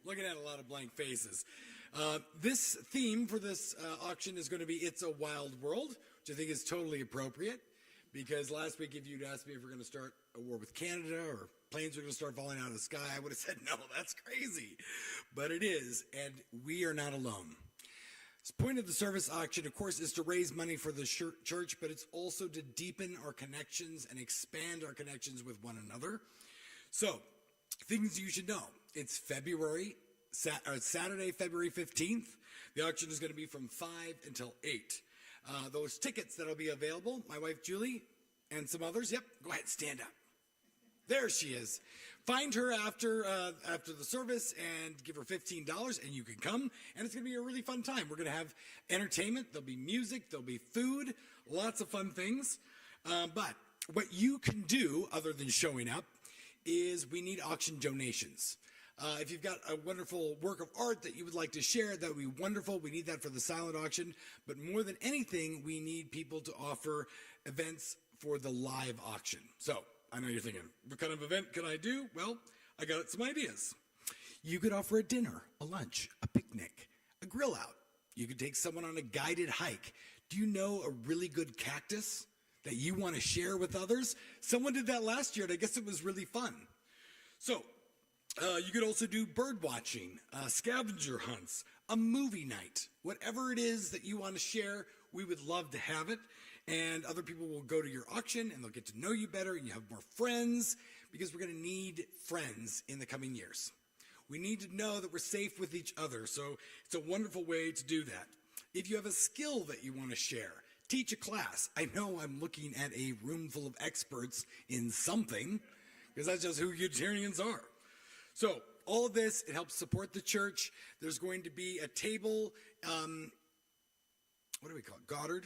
Looking at a lot of blank faces. This theme for this auction is going to be It's a Wild World, which I think is totally appropriate. Because last week, if you'd asked me if we're going to start a war with Canada or planes are going to start falling out of the sky, I would have said, no, that's crazy. But it is, and we are not alone. The point of the service auction, of course, is to raise money for the church, but it's also to deepen our connections and expand our connections with one another. So, things you should know. It's Saturday, February 15th. The auction is going to be from 5 until 8. Those tickets that'll be available, my wife Julie and some others, yep, go ahead, stand up. There she is. Find her after the service and give her $15 and you can come, and it's going to be a really fun time. We're going to have entertainment, there'll be music, there'll be food, lots of fun things. But what you can do other than showing up is we need auction donations. If you've got a wonderful work of art that you would like to share, that would be wonderful. We need that for the silent auction. But more than anything, we need people to offer events for the live auction. So I know you're thinking, what kind of event can I do? Well, I got some ideas. You could offer a dinner, a lunch, a picnic, a grill out. You could take someone on a guided hike. Do you know a really good cactus that you want to share with others? Someone did that last year, and I guess it was really fun. So you could also do bird watching, scavenger hunts, a movie night. Whatever it is that you want to share, we would love to have it. And other people will go to your auction and they'll get to know you better and you have more friends, because we're going to need friends in the coming years. We need to know that we're safe with each other. So it's a wonderful way to do that. If you have a skill that you want to share, teach a class. I know I'm looking at a room full of experts in something, because that's just who Unitarians are. So all of this, it helps support the church. There's going to be a table, what do we call it, Goddard?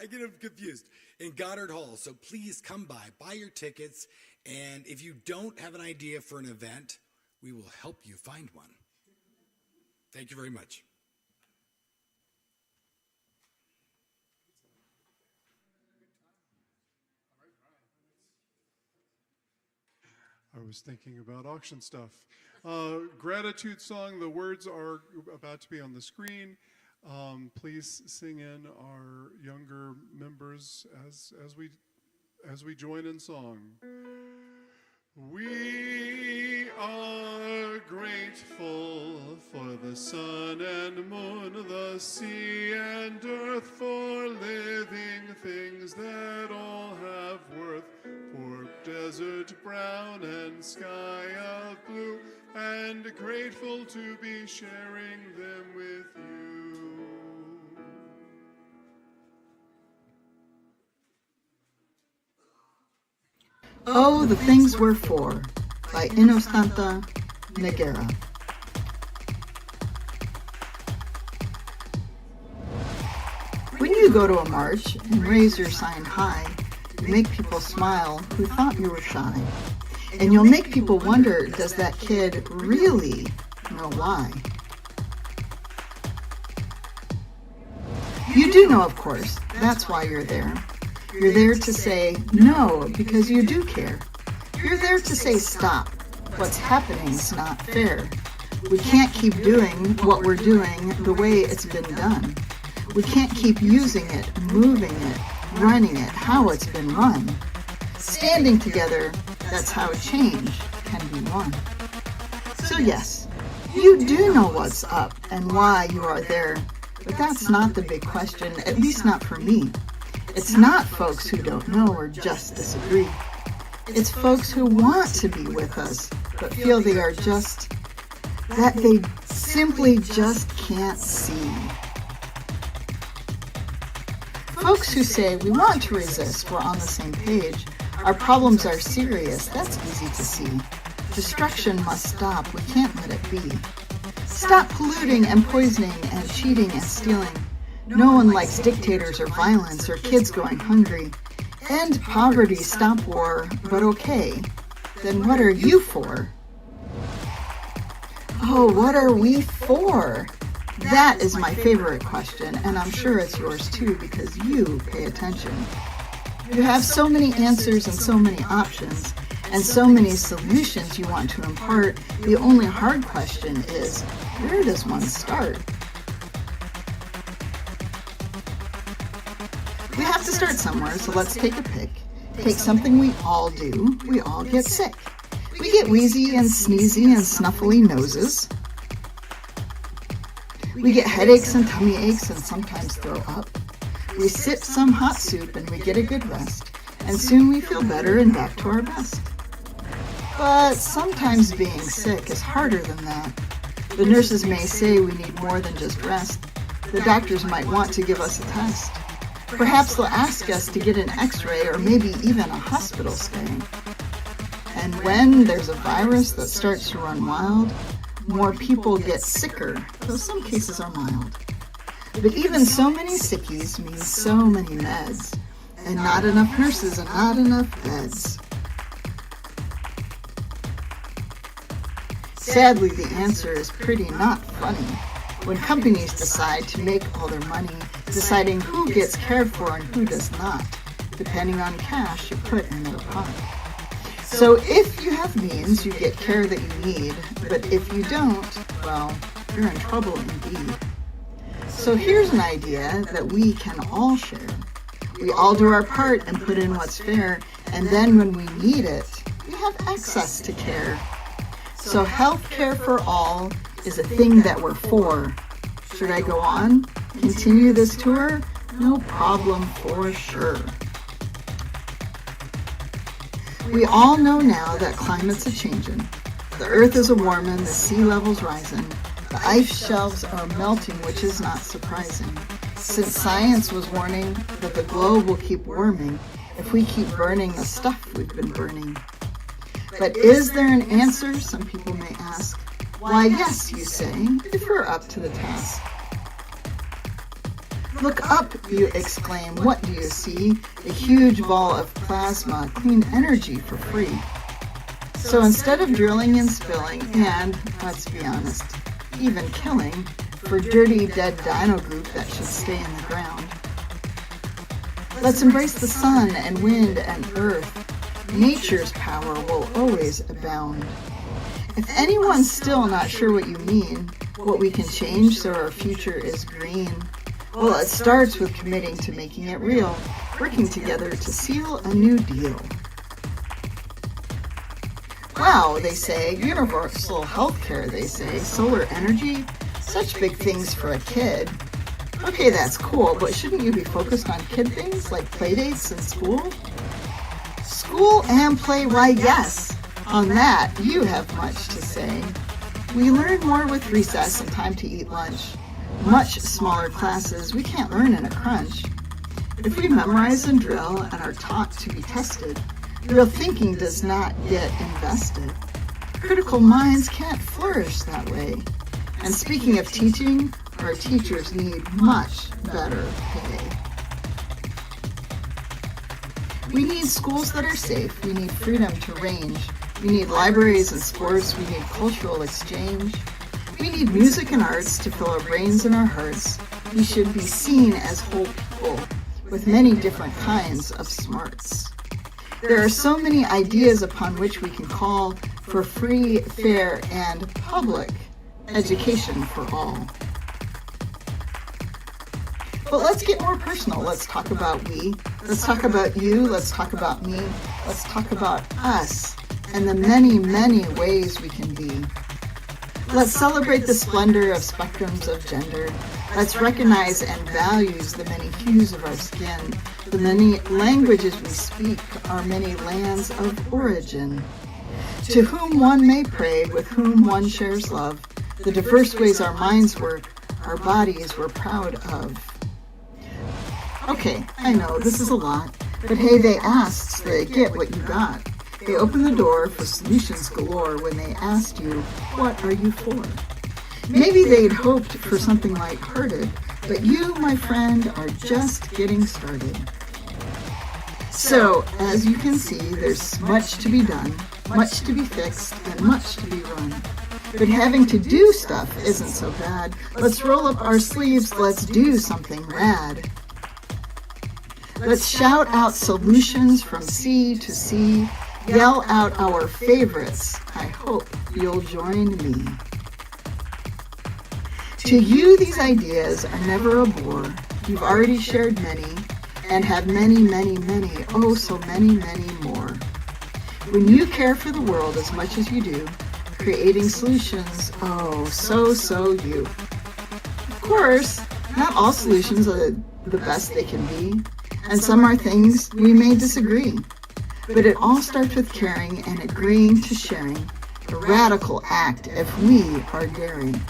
I get them confused. In Goddard Hall. So please come by, buy your tickets, and if you don't have an idea for an event, we will help you find one. Thank you very much. I was thinking about auction stuff. Gratitude song, the words are about to be on the screen. Please sing in our younger members as we join in song. We are grateful for the sun and moon, the sea and earth, for living things that all have worth, for desert brown and sky of blue, and grateful to be sharing them with you. Oh, the Things We're For by Innocenta Negera. When you go to a march and raise your sign high, you make people smile who thought you were shy. And you'll make people wonder, does that kid really know why? You do know, of course. That's why you're there. You're there to say no because you do care. You're there to say stop. What's happening is not fair. We can't keep doing what we're doing the way it's been done. We can't keep using it, moving it, running it, how it's been run. Standing together, that's how change can be won. So yes, you do know what's up and why you are there, but that's not the big question, at least not for me. It's not folks who don't know or just disagree. It's folks who want to be with us, but feel they are just, that they simply just can't see. Folks who say, we want to resist, we're on the same page, our problems are serious, that's easy to see. Destruction must stop, we can't let it be. Stop polluting and poisoning and cheating and stealing. No one likes dictators or violence or kids going hungry. End poverty, stop war, but okay. Then what are you for? Oh, what are we for? That is my favorite question, and I'm sure it's yours too because you pay attention. You have so many answers and so many options, and so many solutions you want to impart. The only hard question is, where does one start? We have to start somewhere, so let's take a pick. Take something we all do. We all get sick. We get wheezy and sneezy and snuffly noses. We get headaches and tummy aches and sometimes throw up. We sip some hot soup and we get a good rest, and soon we feel better and back to our best. But sometimes being sick is harder than that. The nurses may say we need more than just rest. The doctors might want to give us a test. Perhaps they'll ask us to get an x-ray or maybe even a hospital stay. And when there's a virus that starts to run wild, more people get sicker, though some cases are mild. But even so many sickies means so many meds, and not enough nurses and not enough beds. Sadly, the answer is pretty not funny. When companies decide to make all their money, deciding who gets cared for and who does not, depending on cash you put in their pot. So if you have means, you get care that you need, but if you don't, well, you're in trouble indeed. So here's an idea that we can all share. We all do our part and put in what's fair, and then when we need it, we have access to care. So health care for all is a thing that we're for. Should I go on? Continue this tour? No problem for sure. We all know now that climate's a-changin'. The earth is a-warmin', the sea level's risin', the ice shelves are melting, which is not surprising, since science was warning that the globe will keep warming if we keep burning the stuff we've been burning. But is there an answer, some people may ask? Why, yes, you say, if we're up to the task. Look up, you exclaim, what do you see? A huge ball of plasma, clean energy for free. So instead of drilling and spilling, and, let's be honest, even killing, for dirty, dead dino group that should stay in the ground, let's embrace the sun and wind and earth. Nature's power will always abound. If anyone's still not sure what you mean, what we can change so our future is green, well, it starts with committing to making it real, working together to seal a new deal. Wow, they say, universal health care, they say, solar energy, such big things for a kid. Okay, that's cool, but shouldn't you be focused on kid things like play dates in school? School and play, why yes. On that, you have much to say. We learn more with recess and time to eat lunch. Much smaller classes, we can't learn in a crunch. If we memorize and drill and are taught to be tested, real thinking does not get invested. Critical minds can't flourish that way. And speaking of teaching, our teachers need much better pay. We need schools that are safe. We need freedom to range. We need libraries and sports. We need cultural exchange. We need music and arts to fill our brains and our hearts. We should be seen as whole people with many different kinds of smarts. There are so many ideas upon which we can call for free, fair, and public education for all. But let's get more personal. Let's talk about we. Let's talk about you. Let's talk about me. Let's talk about us and the many, many ways we can be. Let's celebrate the splendor of spectrums of gender. Let's recognize and value the many hues of our skin, the many languages we speak, our many lands of origin. To whom one may pray, with whom one shares love, the diverse ways our minds work, our bodies we're proud of. Okay, I know, this is a lot, but hey, they asked, so they get what you got. They opened the door for solutions galore when they asked you, what are you for? Maybe they'd hoped for something lighthearted, But you, my friend, are just getting started. So, as you can see, there's much to be done, much to be fixed, and much to be run. But having to do stuff isn't so bad. Let's roll up our sleeves, let's do something rad. Let's shout out solutions from sea to sea, yell out our favorites. I hope you'll join me. To you, these ideas are never a bore. You've already shared many, and have many, many, many, oh so many, many more. When you care for the world as much as you do, creating solutions, oh, so you. Of course, not all solutions are the best they can be, and some are things we may disagree. But it all starts with caring and agreeing to sharing, a radical act if we are daring.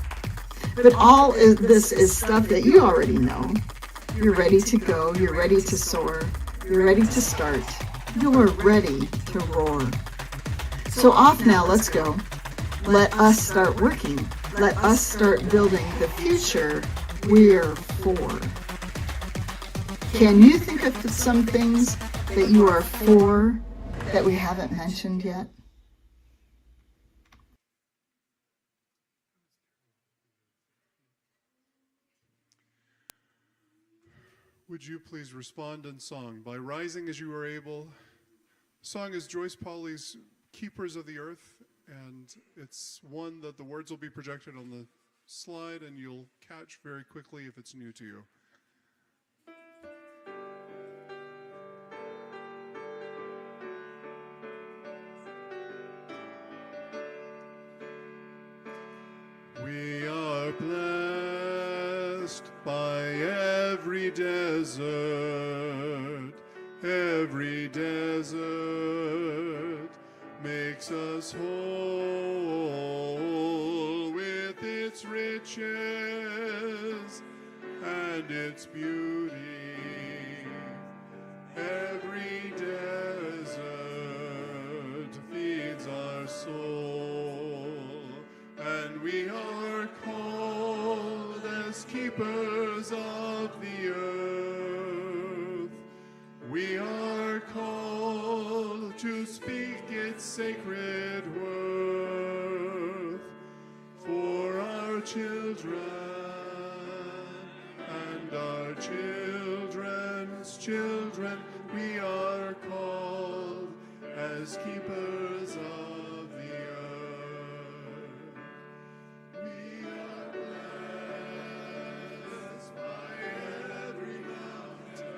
But all this is stuff that you already know. You're ready to go, you're ready to soar, you're ready to start, you're ready to roar. So off now, let's go. Let us start working. Let us start building the future we're for. Can you think of some things that you are for that we haven't mentioned yet? Would you please respond in song by rising as you are able? The song is Joyce Pauly's Keepers of the Earth, and it's one that the words will be projected on the slide and you'll catch very quickly if it's new to you. We are blessed by every desert makes us whole with its riches and its beauty. Every desert feeds our soul, and we are called as keepers of the earth. We are called to speak its sacred worth for our children and our children's children. We are called as keepers of the earth. We are blessed by every mountain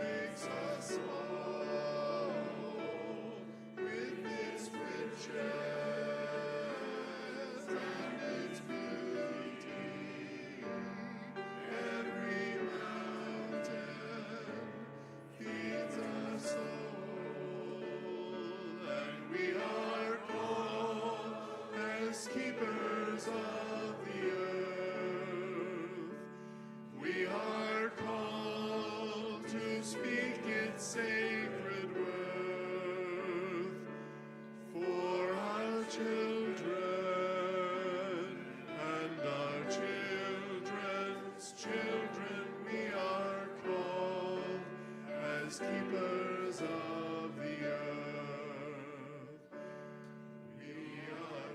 makes us whole with its riches and its beauty. Every mountain feeds our soul, and we are called as keepers of the earth. We are called to speak its sacred worth for our children and our children's children. We are called as keepers of the earth. We are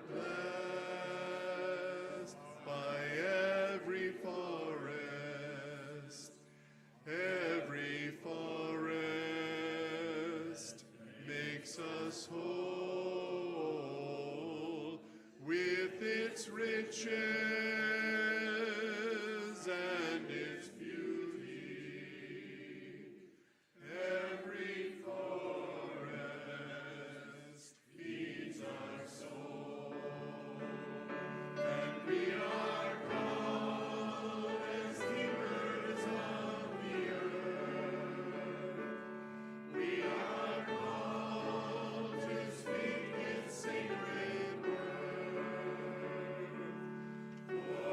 blessed by every forest. Every forest makes us whole with its riches and its beauty. Every forest feeds our soul, and we are called as keepers of the earth. We are called to speak its sacred word for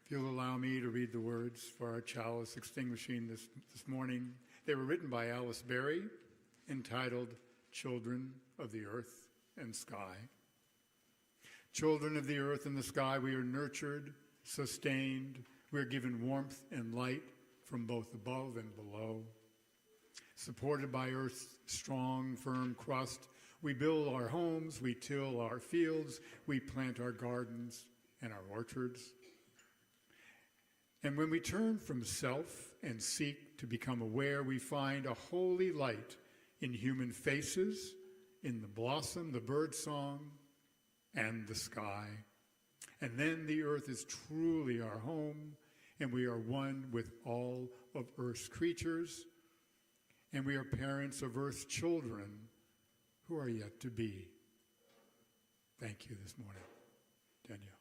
If you'll allow me to read the words for our chalice extinguishing this morning. They were written by Alice Berry, entitled Children of the Earth and Sky. Children of the earth and the sky, we are nurtured, sustained. We are given warmth and light from both above and below. Supported by Earth's strong, firm crust, we build our homes, we till our fields, we plant our gardens and our orchards. And when we turn from self and seek to become aware, we find a holy light in human faces, in the blossom, the bird song, and the sky. And then the earth is truly our home, and we are one with all of Earth's creatures, and we are parents of Earth's children who are yet to be. Thank you this morning, Danielle.